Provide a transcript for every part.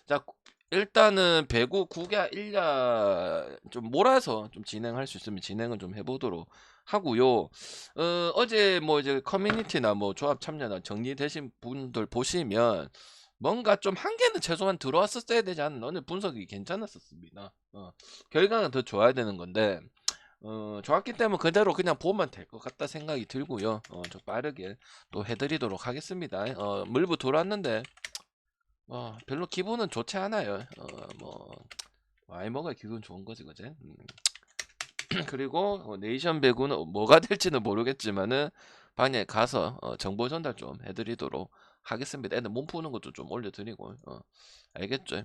자, 일단은 배구 9야 1야 좀 몰아서 좀 진행할 수 있으면 진행을 좀 해보도록 하고요. 어제 뭐 이제 커뮤니티나 뭐 조합 참여나 정리되신 분들 보시면 뭔가 좀 한 개는 최소한 들어왔었어야 되지 않나. 오늘 분석이 괜찮았었습니다. 결과는 더 좋아야 되는 건데 좋았기 때문에 그대로 그냥 보면 될 것 같다 생각이 들고요. 좀 빠르게 또 해드리도록 하겠습니다. 물부 들어왔는데 별로 기분은 좋지 않아요. 뭐 많이 먹어야 기분 좋은 거지, 그제? 그리고 네이션 배구는 뭐가 될지는 모르겠지만은 방에 가서 정보 전달 좀 해드리도록 하겠습니다. 애들 몸 푸는 것도 좀 올려드리고, 알겠죠?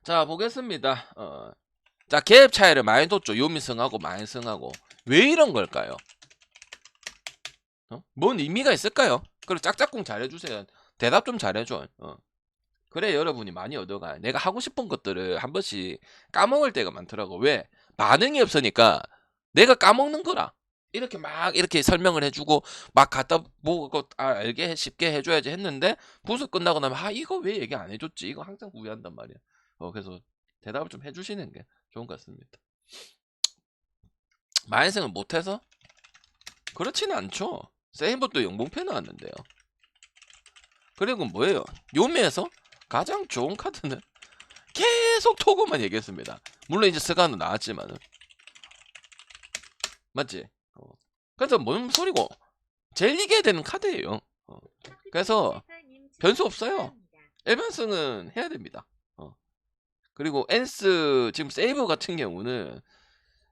자, 보겠습니다. 자, 갭 차이를 많이 뒀죠. 요미승하고 마이승하고. 왜 이런 걸까요? 뭔 의미가 있을까요? 그리고 짝짝꿍 잘해주세요. 대답 좀 잘해줘. 그래 여러분이 많이 얻어가. 내가 하고 싶은 것들을 한 번씩 까먹을 때가 많더라고. 왜? 반응이 없으니까 내가 까먹는 거라. 이렇게 막 이렇게 설명을 해주고 막 갖다 보고 알게 쉽게 해줘야지 했는데 부서 끝나고 나면 이거 왜 얘기 안 해줬지? 이거 항상 후회한단 말이야. 그래서 대답을 좀 해주시는 게 좋은 것 같습니다. 만생을 못해서? 그렇지는 않죠. 세이버도 영봉패 나왔는데요. 그리고 뭐예요? 요미에서 가장 좋은 카드는 계속 토고만 얘기했습니다. 물론 이제 스가는 나왔지만은 맞지? 그래서 뭔 소리고 제일 이겨야 되는 카드예요. 그래서 변수 없어요. 일반승은 해야 됩니다. 그리고 엔스 지금 세이브 같은 경우는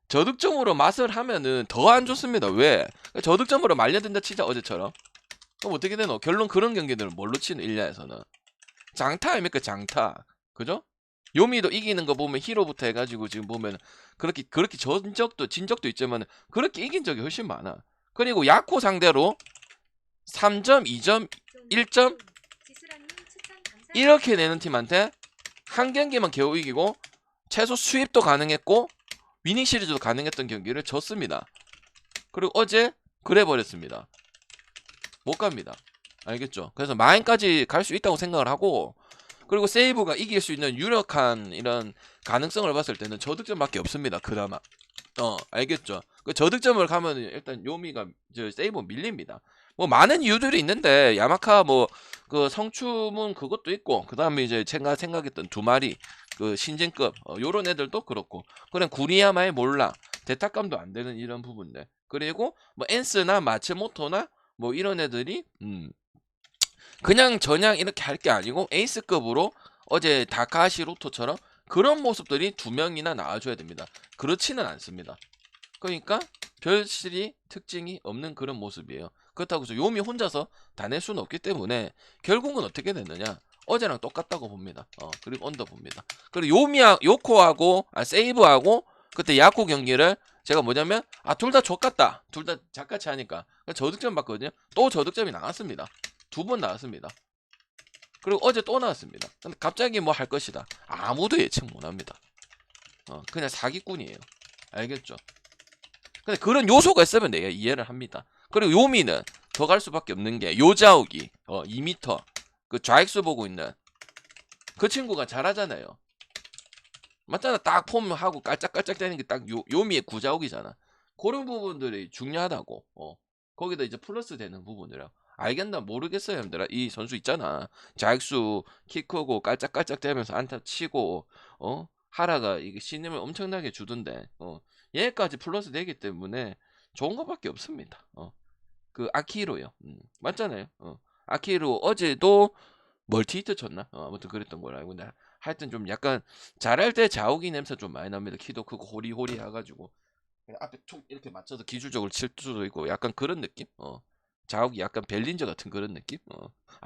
저득점으로 맛을 하면은 더 안 좋습니다. 왜? 저득점으로 말려든다 치자 어제처럼. 그럼 어떻게 되노? 결론 그런 경기들은 뭘로 치는 1야에서는 장타 아닙니까 장타. 그죠? 요미도 이기는 거 보면 히로부터 해가지고 지금 보면 그렇게 진 적도 있지만 그렇게 이긴 적이 훨씬 많아. 그리고 야코 상대로 3점, 2점, 1점 이렇게 내는 팀한테 한 경기만 겨우 이기고 최소 수입도 가능했고 위닝 시리즈도 가능했던 경기를 졌습니다. 그리고 어제 그래 버렸습니다. 못 갑니다. 알겠죠? 그래서 마인까지 갈 수 있다고 생각을 하고 그리고 세이브가 이길 수 있는 유력한 이런 가능성을 봤을 때는 저득점밖에 없습니다. 그나마. 알겠죠? 그 저득점을 가면 일단 요미가 세이브 밀립니다. 뭐 많은 이유들이 있는데 야마카 뭐 그 성추문 그것도 있고 그 다음에 이제 제가 생각했던 두 마리 그 신진급 요런 애들도 그렇고 그냥 구리야마의 몰라 대타감도 안 되는 이런 부분들 그리고 뭐 엔스나 마츠모토나 뭐 이런 애들이 그냥 저냥 이렇게 할 게 아니고 에이스급으로 어제 다카시 로토처럼 그런 모습들이 두 명이나 나와줘야 됩니다. 그렇지는 않습니다. 그러니까 별실이 특징이 없는 그런 모습이에요. 그렇다고 해서 요미 혼자서 다 낼 수는 없기 때문에 결국은 어떻게 됐느냐 어제랑 똑같다고 봅니다. 그리고 언더 봅니다. 그리고 요코하고 세이브하고 그때 야코 경기를 제가 뭐냐면 둘 다 족같다 둘 다 작같이 하니까 저득점 봤거든요. 또 저득점이 나왔습니다. 2번 나왔습니다. 그리고 어제 또 나왔습니다. 근데 갑자기 뭐 할 것이다 아무도 예측 못합니다. 그냥 사기꾼이에요. 알겠죠? 근데 그런 요소가 있으면 내가 이해를 합니다. 그리고 요미는 더 갈 수밖에 없는 게 요자오기 2m 그 좌익수 보고 있는 그 친구가 잘하잖아요. 맞잖아. 딱 폼하고 깔짝깔짝 되는 게 딱 요미의 구자옥이잖아. 그런 부분들이 중요하다고. 거기다 이제 플러스 되는 부분이라. 알겠나 모르겠어요, 형들아. 이 선수 있잖아. 좌익수 키 크고 깔짝깔짝 대면서 안타 치고 하라가 이게 신임을 엄청나게 주던데. 얘까지 플러스 되기 때문에 좋은 것밖에 없습니다. 그 아키히로요. 맞잖아요. 아키히로 어제도 멀티히트 쳤나? 아무튼 그랬던 걸 알고 있는데 하여튼 좀 약간 잘할 때 자욱이 냄새 좀 많이 납니다. 키도 크고 호리호리 해가지고 앞에 툭 이렇게 맞춰서 기술적으로 칠 수도 있고 약간 그런 느낌? 자욱이 약간 벨린저 같은 그런 느낌?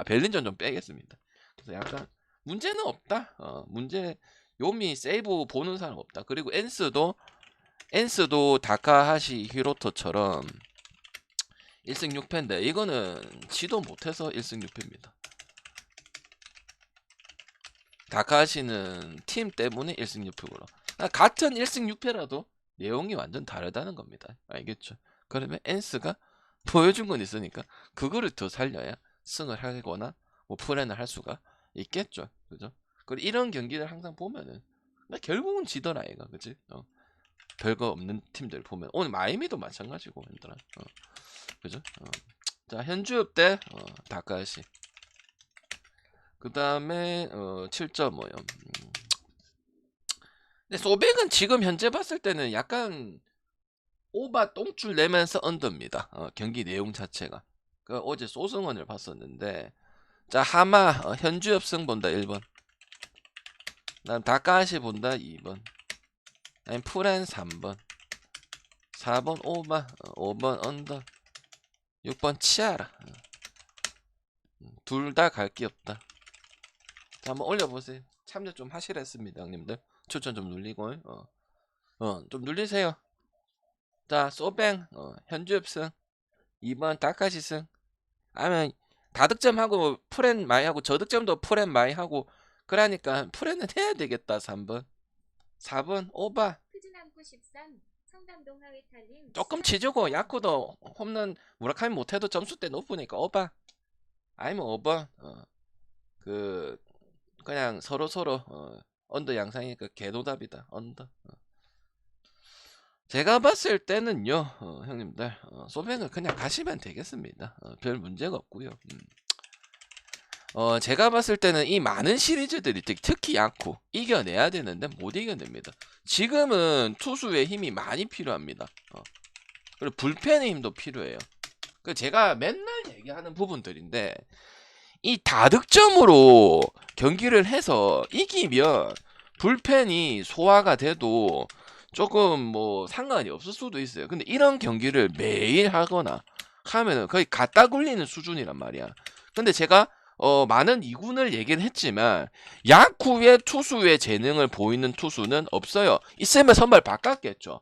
벨린저는 좀 빼겠습니다. 그래서 약간 문제는 없다. 문제 요미 세이브 보는 사람 없다. 그리고 엔스도 다카하시 히로토처럼 1승 6패인데 이거는 지도 못해서 1승 6패입니다. 다카시는 팀 때문에 1승 6패고요. 같은 1승 6패라도 내용이 완전 다르다는 겁니다. 알겠죠? 그러면 엔스가 보여준 건 있으니까 그거를 더 살려야 승을 하거나 뭐 플랜을 할 수가 있겠죠. 그죠? 그리고 이런 경기를 항상 보면은 결국은 지더라 얘가 그치? 별거 없는 팀들 보면 오늘 마이미도 마찬가지고 얘들아. 그죠? 자 현주업 대 다카시. 그 다음에 7.5요. 근데 소백은 지금 현재 봤을 때는 약간 오바 똥줄 내면서 언더입니다. 경기 내용 자체가. 그 어제 소승원을 봤었는데 자 하마 현주엽승 본다 1번. 그다음 다카시 본다 2번. 아니 프렌 3번. 4번 오바 5번 언더 6번 치아라. 둘 다 갈 게 없다. 자 한번 올려보세요. 참여 좀 하시랬습니다 형님들. 추천 좀 눌리고 좀 눌리세요. 자 소뱅 현주엽승 2번 다카시승 아니면 다득점하고 프렌 많이 하고 저득점도 프렌 많이 하고 그러니까 프렌은 해야 되겠다. 3번 4번 오바 조금 치주고 야쿠도 홈런 무라카미 못해도 점수대 높으니까 오바 아니면 5번 그 그냥 서로 언더 양상이니까 개노답이다. 언더. 제가 봤을 때는요 형님들 소뱅을 그냥 가시면 되겠습니다. 별 문제가 없고요. 제가 봤을 때는 이 많은 시리즈들이 특히 야쿠 이겨내야 되는데 못 이겨냅니다. 지금은 투수의 힘이 많이 필요합니다. 그리고 불펜의 힘도 필요해요. 그 제가 맨날 얘기하는 부분들인데 이 다득점으로 경기를 해서 이기면 불펜이 소화가 돼도 조금 뭐 상관이 없을 수도 있어요. 근데 이런 경기를 매일 하거나 하면은 거의 갖다 굴리는 수준이란 말이야. 근데 제가 많은 이군을 얘기를 했지만 야쿠의 투수의 재능을 보이는 투수는 없어요. 있으면 선발 바꿨겠죠.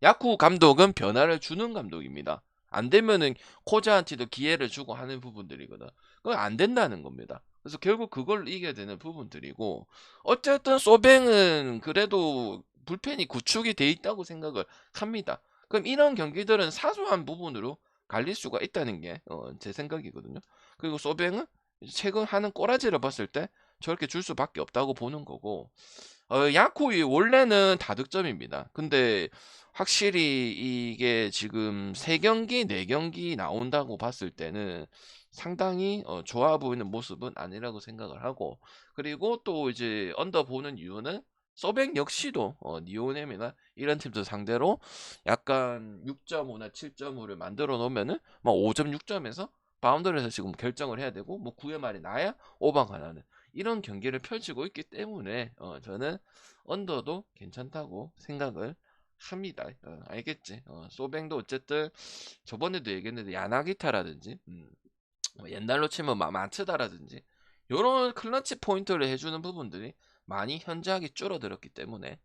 야쿠 감독은 변화를 주는 감독입니다. 안 되면은 코자한테도 기회를 주고 하는 부분들이거든. 그건 안 된다는 겁니다. 그래서 결국 그걸 이겨야 되는 부분들이고 어쨌든 소뱅은 그래도 불펜이 구축이 돼 있다고 생각을 합니다. 그럼 이런 경기들은 사소한 부분으로 갈릴 수가 있다는 게 제 생각이거든요. 그리고 소뱅은 최근 하는 꼬라지를 봤을 때 저렇게 줄 수밖에 없다고 보는 거고 야쿠이 원래는 다득점입니다. 근데 확실히 이게 지금 3경기, 4경기 나온다고 봤을 때는 상당히 좋아 보이는 모습은 아니라고 생각을 하고 그리고 또 이제 언더 보는 이유는 서백 역시도 니오넴이나 이런 팀들 상대로 약간 6.5나 7.5를 만들어 놓으면은 뭐 5점 6점에서 바운더리에서 지금 결정을 해야 되고 뭐 9회 말에 나야 오버가 나는 이런 경기를 펼치고 있기 때문에 저는 언더도 괜찮다고 생각을 합니다. 알겠지? 소뱅도 어쨌든 저번에도 얘기했는데 야나기타라든지 뭐 옛날로 치면 마츠다라든지 요런 클러치 포인트를 해주는 부분들이 많이 현저하게 줄어들었기 때문에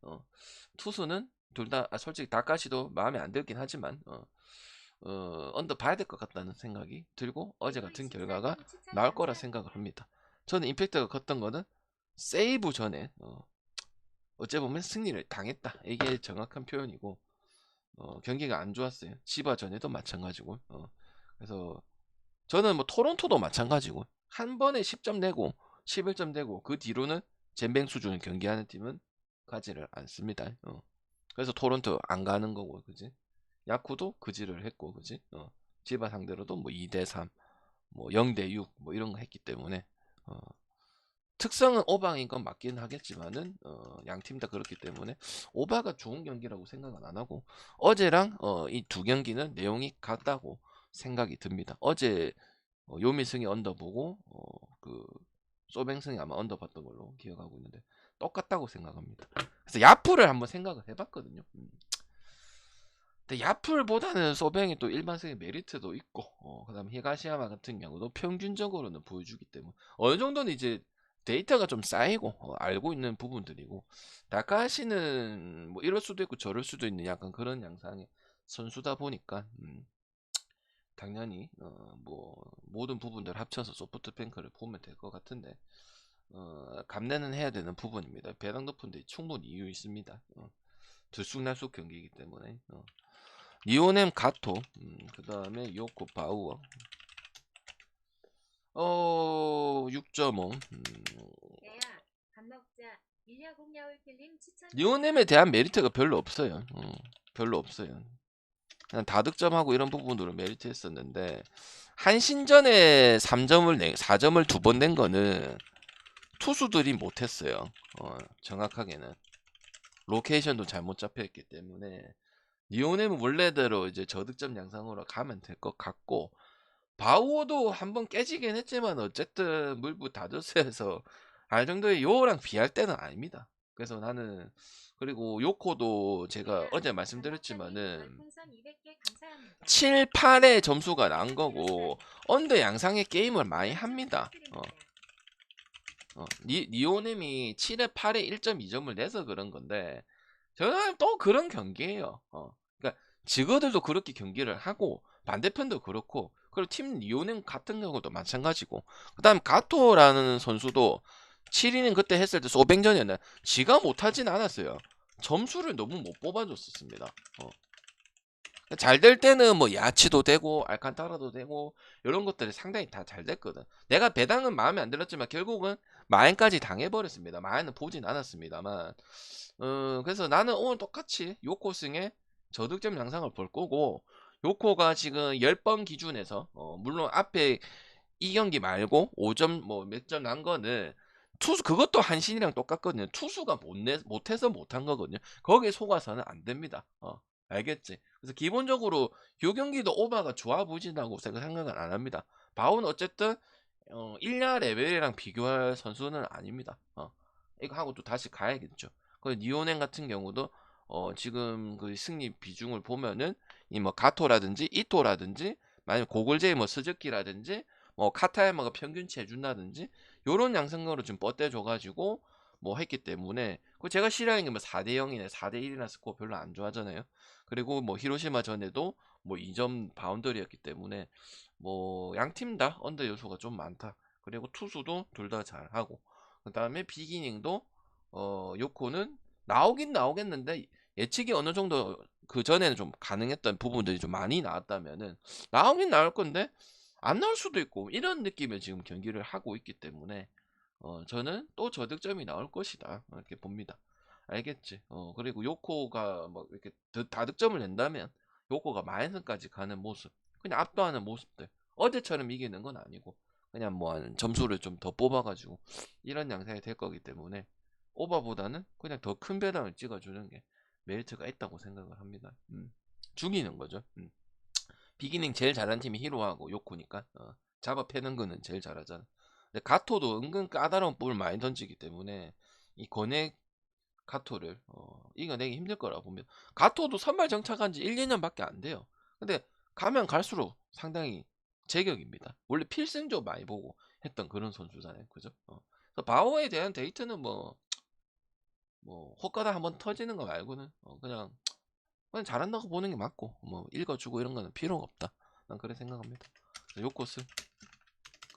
투수는 둘 다 솔직히 다카시도 마음에 안 들긴 하지만 언더 봐야 될 것 같다는 생각이 들고 어제 같은 결과가 나올 거라 생각을 합니다. 저는 임팩트가 컸던 거는 세이브 전에 어째 보면 승리를 당했다. 이게 정확한 표현이고 경기가 안 좋았어요. 지바 전에도 마찬가지고 그래서 저는 뭐 토론토도 마찬가지고 한 번에 10점 내고 11점 내고 그 뒤로는 젠뱅 수준을 경기하는 팀은 가지를 않습니다. 그래서 토론토 안 가는 거고 그지? 야쿠도 그지를 했고 그지? 지바 상대로도 뭐 2대3 뭐 0대6 뭐 이런 거 했기 때문에 특성은 오방인 건 맞긴 하겠지만은 양 팀 다 그렇기 때문에 오바가 좋은 경기라고 생각은 안 하고 어제랑 이 두 경기는 내용이 같다고 생각이 듭니다. 어제 요미승이 언더 보고 그 소뱅승이 아마 언더 봤던 걸로 기억하고 있는데 똑같다고 생각합니다. 그래서 야프를 한번 생각을 해봤거든요. 근데 야풀보다는 소뱅이 또 일반적인 메리트도 있고 그다음 히가시야마 같은 경우도 평균적으로는 보여주기 때문에 어느 정도는 이제 데이터가 좀 쌓이고 알고 있는 부분들이고 다카시는 뭐 이럴 수도 있고 저럴 수도 있는 약간 그런 양상의 선수다 보니까 당연히 뭐 모든 부분들 합쳐서 소프트뱅크를 보면 될 것 같은데 감내는 해야 되는 부분입니다. 배당 높은데 충분히 이유 있습니다. 들쑥날쑥 경기이기 때문에 니오넴 가토 그 다음에 요코 바우어 6.5 니오넴에 대한 메리트가 별로 없어요. 별로 없어요. 그냥 다득점하고 이런 부분으로 메리트 했었는데 한신전에 4점을 2번 낸 거는 투수들이 못했어요. 정확하게는 로케이션도 잘못 잡혀있기 때문에 니오넴은 원래대로 이제 저득점 양상으로 가면 될 것 같고, 바우어도 한번 깨지긴 했지만 어쨌든 물부 다저스에서 알 정도의 요랑 비할 때는 아닙니다. 그래서 나는, 그리고 요코도 제가 어제 말씀드렸지만은 7, 8의 점수가 난 거고 언더 양상의 게임을 많이 합니다. 니오넴이 7에 8에 1.2점을 내서 그런 건데 저는 또 그런 경기예요. 그러니까 지거들도 그렇게 경기를 하고 반대편도 그렇고, 그리고 팀 니오넴 같은 경우도 마찬가지고, 그다음 가토라는 선수도 7이닝 그때 했을 때 소뱅전이었는데 지가 못하진 않았어요. 점수를 너무 못 뽑아줬었습니다. 잘 될 때는 뭐 야치도 되고 알칸타라도 되고 이런 것들이 상당히 다 잘 됐거든. 내가 배당은 마음에 안 들었지만 결국은 마엔까지 당해버렸습니다. 마엔은 보진 않았습니다만, 그래서 나는 오늘 똑같이 요코 승의 저득점 양상을 볼 거고, 요코가 지금 10번 기준에서 물론 앞에 이 경기 말고 5점 뭐 몇 점 난 거는 투수, 그것도 한신이랑 똑같거든요. 투수가 못해서 못한 거거든요. 거기에 속아서는 안 됩니다. 알겠지? 그래서 기본적으로 요 경기도 오바가 좋아 보진다고 생각은 안 합니다. 바우는 어쨌든 1야 레벨이랑 비교할 선수는 아닙니다. 이거 하고 또 다시 가야겠죠. 그리고 니오넨 같은 경우도 지금 그 승리 비중을 보면은 이 뭐 가토라든지 이토라든지 만약 고글제이 뭐 스즈키라든지 뭐 카타야마가 평균치 해준다든지 요런 양상으로 좀 뻗대줘가지고 뭐 했기 때문에, 그 제가 싫어하는 게 뭐 4대 0이나 4대 1이나 스코어 별로 안 좋아하잖아요. 그리고 뭐 히로시마 전에도 뭐 2점 바운더리였기 때문에 뭐 양팀 다 언더 요소가 좀 많다. 그리고 투수도 둘 다 잘하고, 그 다음에 비기닝도 요코는 나오긴 나오겠는데 예측이 어느 정도 그 전에는 좀 가능했던 부분들이 좀 많이 나왔다면은 나오긴 나올 건데 안 나올 수도 있고 이런 느낌의 지금 경기를 하고 있기 때문에 저는 또 저득점이 나올 것이다 이렇게 봅니다. 알겠지? 그리고 요코가 뭐 이렇게 다득점을 낸다면 요코가 마이너스까지 가는 모습, 그냥 압도하는 모습들, 어제처럼 이기는 건 아니고 그냥 뭐 점수를 좀 더 뽑아가지고 이런 양상이 될 거기 때문에 오버보다는 그냥 더 큰 배당을 찍어주는 게 메리트가 있다고 생각을 합니다. 죽이는 거죠. 비기닝 제일 잘하는 팀이 히로하고 요코니까 잡아 패는 거는 제일 잘하잖아. 근데 가토도 은근 까다로운 볼을 많이 던지기 때문에 이 권액 가토를 이겨내기 힘들 거라고 봅니다. 가토도 선발 정착한 지 1, 2년밖에 안 돼요. 근데 가면 갈수록 상당히 제격입니다. 원래 필승조 많이 보고 했던 그런 선수잖아요. 그죠? 그래서 바오에 대한 데이트는 뭐 호가다 한번 터지는 거 말고는 그냥 잘한다고 보는 게 맞고, 뭐 읽어주고 이런 거는 필요가 없다. 난 그래 생각합니다. 요코스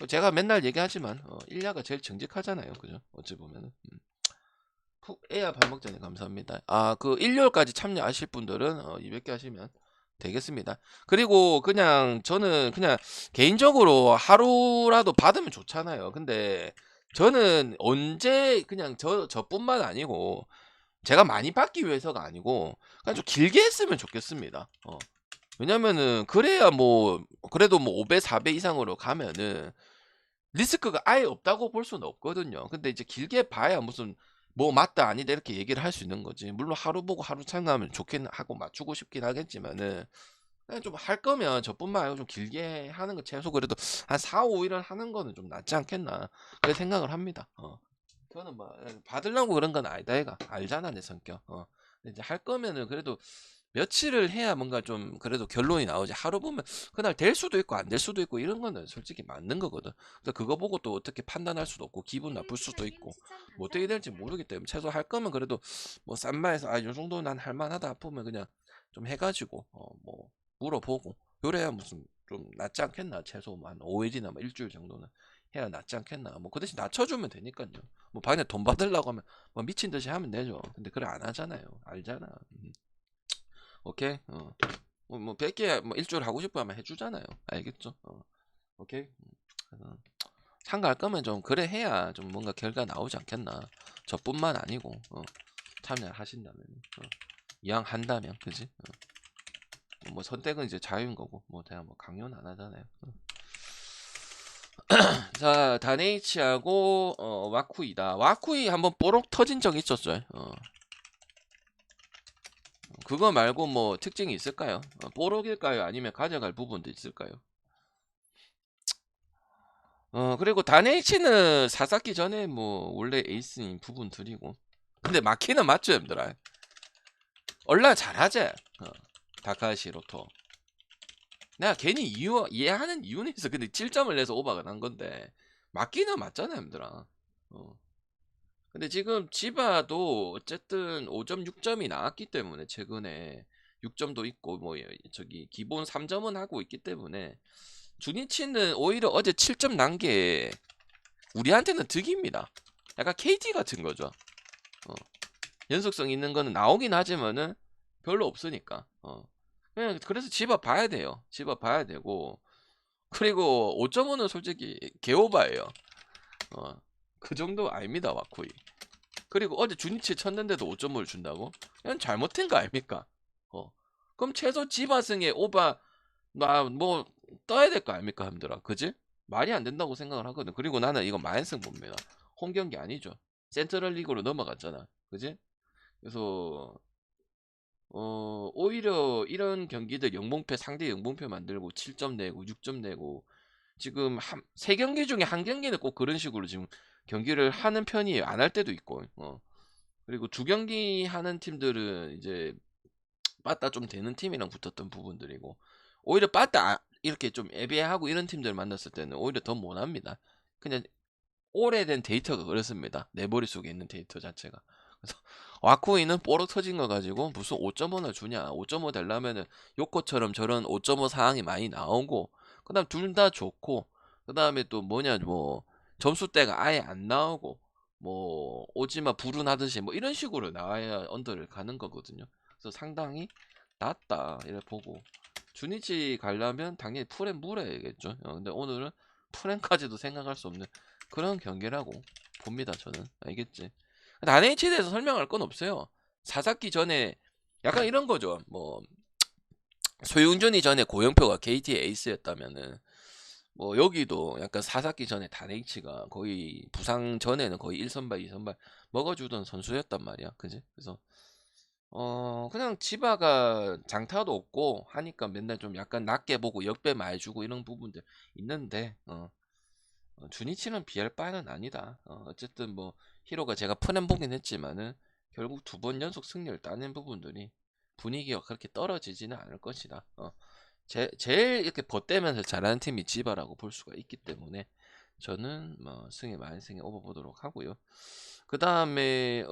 제가 맨날 얘기하지만 1야가 제일 정직하잖아요. 그죠? 어찌 보면은. 푹 애야 밥 먹자니 감사합니다. 그 일요일까지 참여하실 분들은 200개 하시면 되겠습니다. 그리고 그냥 저는 그냥 개인적으로 하루라도 받으면 좋잖아요. 근데 저는 언제 그냥 저뿐만 아니고 제가 많이 받기 위해서가 아니고 그냥 좀 길게 했으면 좋겠습니다. 왜냐면은 그래야 뭐 그래도 뭐 5배 4배 이상으로 가면은 리스크가 아예 없다고 볼 수는 없거든요. 근데 이제 길게 봐야 무슨 뭐 맞다 아니다 이렇게 얘기를 할 수 있는 거지. 물론 하루 보고 하루 참가하면 좋긴 하고 맞추고 싶긴 하겠지만은 그냥 좀 할 거면 저뿐만 아니고 좀 길게 하는 거 최소 그래도 한 4, 5일은 하는 거는 좀 낫지 않겠나 그렇게 생각을 합니다. 저는 뭐 받으려고 그런 건 아니다 얘가 알잖아 내 성격. 근데 이제 할 거면은 그래도 며칠을 해야 뭔가 좀 그래도 결론이 나오지. 하루 보면 그날 될 수도 있고 안 될 수도 있고 이런 거는 솔직히 맞는 거거든. 그래서 그거 보고 또 어떻게 판단할 수도 없고 기분 나쁠 수도 있고 뭐 어떻게 될지 모르기 때문에 최소 할 거면 그래도 뭐 싼 마에서 요 정도 난 할만하다 싶으면 그냥 좀 해가지고 뭐 물어보고 요래야 무슨 좀 낫지 않겠나. 최소 한 5일이나 뭐 일주일 정도는 해야 낫지 않겠나. 뭐 그 대신 낮춰주면 되니까요. 뭐 방에 돈 받으려고 하면 뭐 미친 듯이 하면 되죠. 근데 그래 안 하잖아요. 알잖아. 오케이. 뭐 100개 뭐 일주일 하고 싶어 하면 해주잖아요. 알겠죠? 오케이. 참가할 거면 좀 그래 해야 좀 뭔가 결과 나오지 않겠나. 저뿐만 아니고 참여를 하신다면 이왕 한다면 그지? 뭐 선택은 이제 자유인 거고 뭐 그냥 뭐 강요는 안 하잖아요. 자, 다네이치하고 와쿠이다. 와쿠이 한번 뽀록 터진 적 있었어요. 그거 말고 뭐 특징이 있을까요? 뽀록일까요? 아니면 가져갈 부분도 있을까요? 그리고 다네이치는 사사키 전에 뭐 원래 에이스인 부분들이고, 근데 마키는 맞죠, 얘들아? 얼라 잘하지. 다카시 로토. 내가 괜히 이해하는 이유는 있어. 근데 7점을 내서 오버가 난 건데 맞기는 맞잖아, 얘들아. 근데 지금 지바도 어쨌든 5점, 6점이 나왔기 때문에 최근에 6점도 있고 뭐 저기 기본 3점은 하고 있기 때문에 주니치는 오히려 어제 7점 난 게 우리한테는 득입니다. 약간 KT 같은 거죠. 연속성 있는 거는 나오긴 하지만은 별로 없으니까. 그냥 그래서 지바 봐야 돼요. 지바 봐야 되고, 그리고 5.5는 솔직히 개오바예요. 그 정도 아닙니다, 와쿠이. 그리고 어제 주니치 쳤는데도 5.5를 준다고? 이건 잘못된 거 아닙니까? 그럼 최소 지바승에 오바 나 뭐 떠야 될 거 아닙니까, 함들아? 그지? 말이 안 된다고 생각을 하거든. 그리고 나는 이거 마인승 봅니다. 홈 경기 아니죠. 센트럴 리그로 넘어갔잖아. 그지? 그래서 오히려 이런 경기들 영봉패 상대 영봉패 만들고 7점 내고 6점 내고 지금 세 경기 중에 한 경기는 꼭 그런 식으로 지금 경기를 하는 편이에요. 안 할 때도 있고. 그리고 두 경기 하는 팀들은 이제 빠따 좀 되는 팀이랑 붙었던 부분들이고, 오히려 빠따 이렇게 좀 애매하고 이런 팀들 만났을 때는 오히려 더 못합니다. 그냥 오래된 데이터가 그렇습니다. 내 머릿속에 있는 데이터 자체가. 그래서 와쿠이는 뽀록 터진 거 가지고 무슨 5.5나 주냐. 5.5 되려면은 요코처럼 저런 5.5 상황이 많이 나오고, 그 다음 둘 다 좋고, 그 다음에 또 뭐냐, 뭐 점수대가 아예 안 나오고, 뭐 오지마 불운하듯이 뭐 이런 식으로 나와야 언더를 가는 거거든요. 그래서 상당히 낫다 이래 보고, 주니치 가려면 당연히 풀엔 물어야겠죠. 근데 오늘은 풀엔까지도 생각할 수 없는 그런 경기라고 봅니다, 저는. 알겠지? NH에 대해서 설명할 건 없어요. 사사키 전에 약간 이런 거죠. 뭐 소윤준이 전에 고영표가 KT 에이스였다면은 뭐 여기도 약간 사사키 전에 다네이치가 거의 부상 전에는 거의 1선발, 2선발 먹어주던 선수였단 말이야. 그지? 그래서 그냥 지바가 장타도 없고 하니까 맨날 좀 약간 낮게 보고 역배 많이 주고 이런 부분들 있는데, 주니치는 비할 바는 아니다. 어쨌든 뭐 히로가 제가 푸낸 보긴 했지만은 결국 2번 연속 승리를 따낸 부분들이 분위기가 그렇게 떨어지지는 않을 것이다. 제일 이렇게 벗대면서 잘하는 팀이 지바라고 볼 수가 있기 때문에 저는 뭐 승에 만승에 오버보도록 하고요. 그 다음에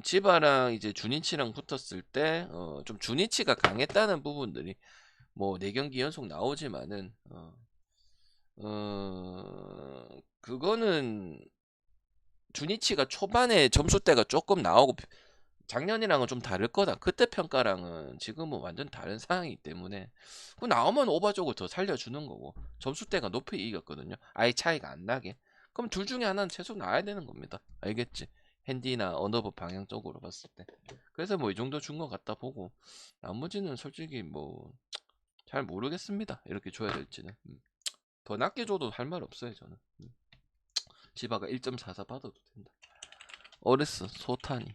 지바랑 이제 주니치랑 붙었을 때 좀 주니치가 강했다는 부분들이 뭐 4경기 연속 나오지만은 그거는 주니치가 초반에 점수대가 조금 나오고 작년이랑은 좀 다를 거다. 그때 평가랑은 지금은 완전 다른 상황이기 때문에 그 나오면 오버 쪽을 더 살려주는 거고, 점수대가 높이 이겼거든요. 아예 차이가 안 나게. 그럼 둘 중에 하나는 최소 나와야 되는 겁니다. 알겠지? 핸디나 언더버 방향 쪽으로 봤을 때. 그래서 뭐 이 정도 준 것 같다 보고, 나머지는 솔직히 뭐 잘 모르겠습니다. 이렇게 줘야 될지는. 더 낮게 줘도 할 말 없어요, 저는. 지바가 1.44 받아도 된다. 어레스, 소타니.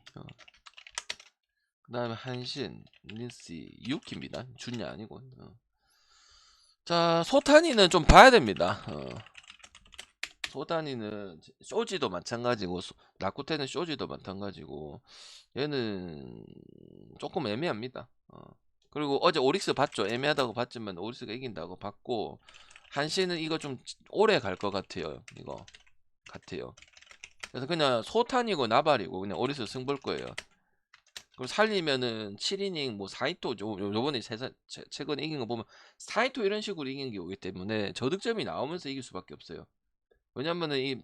그 다음에 한신, 린시, 유키입니다. 준야 아니고. 자, 소타니는 좀 봐야 됩니다. 소타니는 쇼지도 마찬가지고, 라쿠테는 쇼지도 마찬가지고, 얘는 조금 애매합니다. 그리고 어제 오릭스 봤죠. 애매하다고 봤지만 오릭스가 이긴다고 봤고, 한신은 이거 좀 오래 갈 것 같아요. 이거 같아요. 그래서 그냥 소탄이고 나발이고 그냥 오리스 승 볼 거예요. 그리고 살리면은 7이닝 뭐 사이토 요번에 최근에 이긴 거 보면 사이토 이런 식으로 이긴 게 오기 때문에 저득점이 나오면서 이길 수밖에 없어요. 왜냐면은 이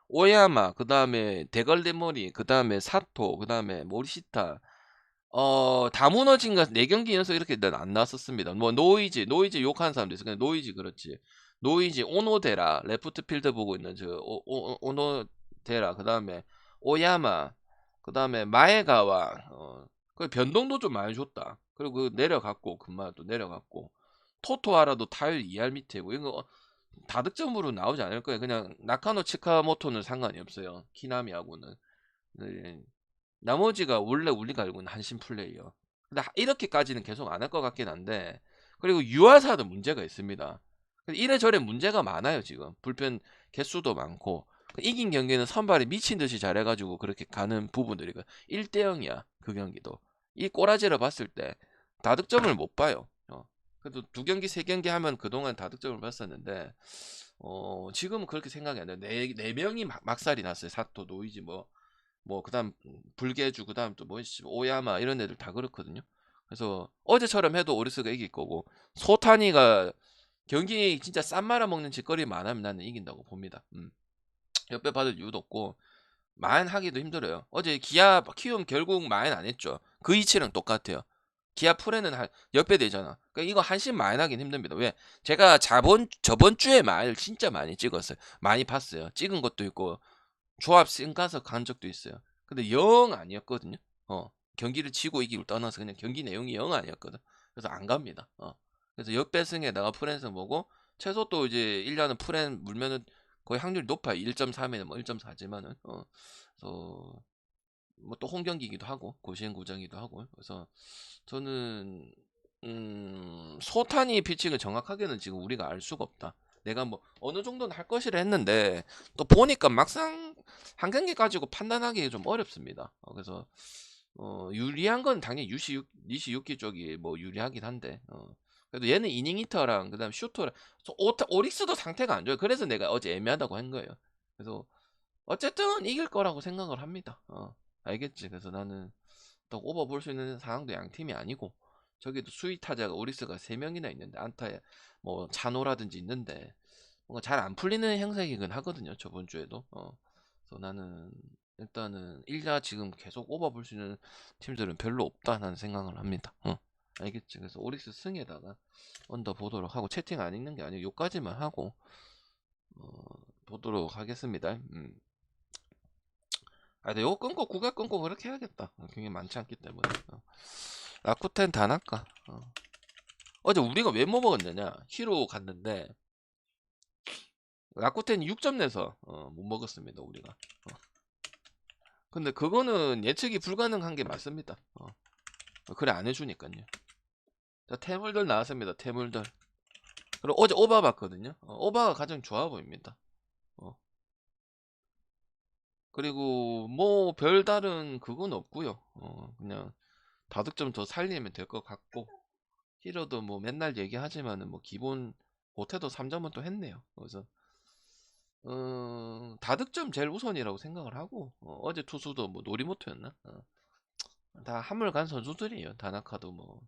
오야마, 그 다음에 데걸레머리, 그 다음에 사토, 그 다음에 모리시타, 다 무너진 거 4경기 연속 이렇게 안 나왔었습니다. 뭐 노이즈 욕하는 사람도 있어. 그냥 노이즈 그렇지. 노이즈 오노데라 레프트 필드 보고 있는 저 오노데라, 그 다음에 오야마, 그 다음에 마에가와 그 변동도 좀 많이 줬다. 그리고 그 내려갔고 금마도 내려갔고 토토하라도 타율 2할 밑에고 이거 다득점으로 나오지 않을 거예요. 그냥 나카노 치카모토는 상관이 없어요. 키나미하고는. 네. 나머지가 원래 우리가 알고 있는 한신 플레이어. 근데 이렇게까지는 계속 안 할 것 같긴 한데 그리고 유아사도 문제가 있습니다. 이래저래 문제가 많아요 지금. 불펜 개수도 많고 이긴 경기는 선발이 미친 듯이 잘해가지고 그렇게 가는 부분들이 1대 0이야 그 경기도. 이 꼬라지를 봤을 때 다득점을 못 봐요. 그래도 2경기 3경기 하면 그동안 다득점을 봤었는데 지금은 그렇게 생각이 안 돼요. 네 명이 막살이 났어요. 사토, 노이지 뭐 그다음 불개주 그다음 또 뭐 오야마 이런 애들 다 그렇거든요. 그래서 어제처럼 해도 오리스가 이길 거고 소타니가 경기 진짜 쌈 말아 먹는 짓거리만 안 하면 나는 이긴다고 봅니다. 옆에 받을 이유도 없고 마인 하기도 힘들어요. 어제 기아 키움 결국 마인 안 했죠. 그 이치랑 똑같아요. 기아 프레는 한 10배 되잖아. 그러니까 이거 한신 마인 하긴 힘듭니다. 왜? 제가 저번 주에 마인을 진짜 많이 찍었어요. 많이 봤어요. 찍은 것도 있고 조합 쓴가서 간 적도 있어요. 근데 영 아니었거든요. 경기를 치고 이기고 떠나서 그냥 경기 내용이 영 아니었거든. 그래서 안 갑니다. 그래서 역배승에다가 프렌스 보고 최소 또 이제 1년은 프렌 물면은 거의 확률이 높아요. 1.3에는 뭐 1.4지만은 그래서 뭐 또 홈경기기도 하고 고시행 구장이기도 하고 그래서 저는 소탄이 피칭을 정확하게는 지금 우리가 알 수가 없다. 내가 뭐 어느 정도는 할 것이라 했는데 또 보니까 막상 한 경기 가지고 판단하기 좀 어렵습니다. 그래서 유리한 건 당연히 니시6기 쪽이 뭐 유리하긴 한데 그래도 얘는 이닝 히터랑 그다음 슈터랑 오릭스도 상태가 안 좋아요. 그래서 내가 어제 애매하다고 한 거예요. 그래서 어쨌든 이길 거라고 생각을 합니다. 알겠지? 그래서 나는 또 오버 볼 수 있는 상황도 양 팀이 아니고 저기도 수위 타자가 오리스가 3명이나 있는데 안타에 뭐 차노라든지 있는데 뭔가 잘 안 풀리는 형상이긴 하거든요. 저번 주에도. 그래서 나는 일단은 1야 지금 계속 오버 볼 수 있는 팀들은 별로 없다는 생각을 합니다. 알겠지? 그래서 오리스 승에다가 언더 보도록 하고 채팅 안 읽는 게 아니고 요까지만 하고 보도록 하겠습니다. 근데 요거 끊고 구가 끊고 그렇게 해야겠다. 경기 많지 않기 때문에. 라쿠텐 다나카. 어제 우리가 왜 뭐 먹었느냐? 히로 갔는데 라쿠텐이 6점 내서 못 먹었습니다. 우리가. 근데 그거는 예측이 불가능한 게 맞습니다. 그래 안 해주니까요. 자, 태물들 나왔습니다. 태물들. 그리고 어제 오바 봤거든요. 오바가 가장 좋아 보입니다. 그리고 뭐 별다른 그건 없고요. 그냥 다득점 더 살리면 될 것 같고 히로도 뭐 맨날 얘기하지만은 뭐 기본 못해도 3점은 또 했네요. 그래서 다득점 제일 우선이라고 생각을 하고 어제 투수도 뭐 노리모토였나? 다 한물 간 선수들이에요. 다나카도 뭐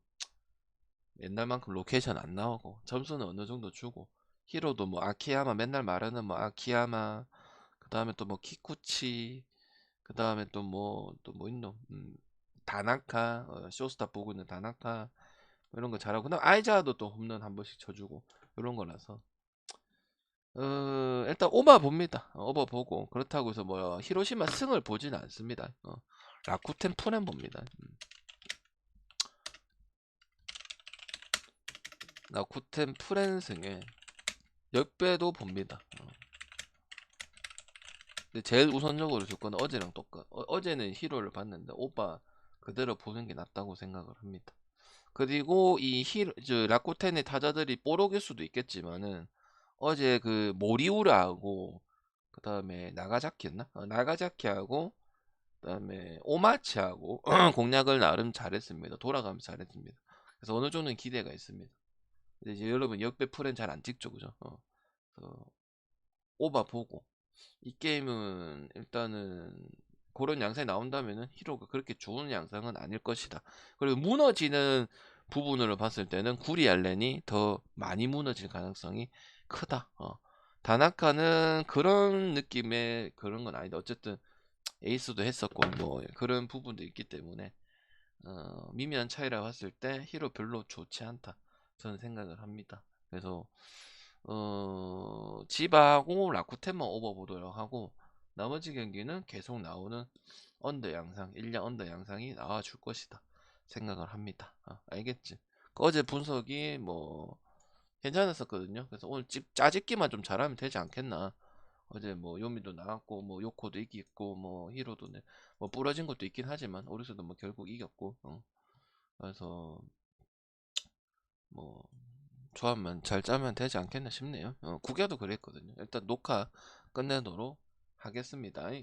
옛날만큼 로케이션 안 나오고 점수는 어느 정도 주고 히로도 뭐 아키야마 맨날 말하는 뭐 아키야마 그 다음에 또 뭐 키쿠치 그 다음에 또 뭐 있노 다나카 쇼스타 보고 있는 다나카 뭐 이런 거 잘하고 그다음 아이자도 또 홈런 한 번씩 쳐주고 이런 거라서 일단 오바 봅니다. 오바 보고 그렇다고 해서 뭐 히로시마 승을 보진 않습니다. 라쿠텐 푸넨 봅니다. 라쿠텐 푸렌 승에 역배도 봅니다. 근데 제일 우선적으로 줄 거는 어제랑 똑같. 어제는 히로를 봤는데 오바 그대로 보는 게 낫다고 생각을 합니다. 그리고 이 라쿠텐의 타자들이 뽀록일 수도 있겠지만은 어제 그 모리우라하고 그 다음에 나가자키였나? 나가자키하고 그 다음에 오마치하고 공략을 나름 잘했습니다. 돌아가면서 잘했습니다. 그래서 어느 정도는 기대가 있습니다. 근데 이제 여러분 역배 풀엔 잘 안 찍죠, 그죠? 그래서 오바 보고 이 게임은 일단은 그런 양상이 나온다면은 히로가 그렇게 좋은 양상은 아닐 것이다. 그리고 무너지는 부분으로 봤을 때는 구리 알렌이 더 많이 무너질 가능성이 크다. 다나카는 그런 느낌의 그런 건 아니다. 어쨌든 에이스도 했었고 뭐 그런 부분도 있기 때문에 미미한 차이라 봤을 때 히로 별로 좋지 않다. 저는 생각을 합니다. 그래서 지바하고 라쿠텐만 오버 보도록 하고 나머지 경기는 계속 나오는 언더 양상, 1량 언더 양상이 나와줄 것이다 생각을 합니다. 알겠지? 어제 분석이 뭐 괜찮았었거든요. 그래서 오늘 짜집기만 좀 잘하면 되지 않겠나. 어제 뭐 요미도 나왔고 뭐 요코도 이겼고 뭐 히로도 뭐 부러진 것도 있긴 하지만 오리스도 뭐 결국 이겼고 그래서 뭐 조합만 잘 짜면 되지 않겠나 싶네요. 국야도 그랬거든요. 일단 녹화 끝내도록 하겠습니다.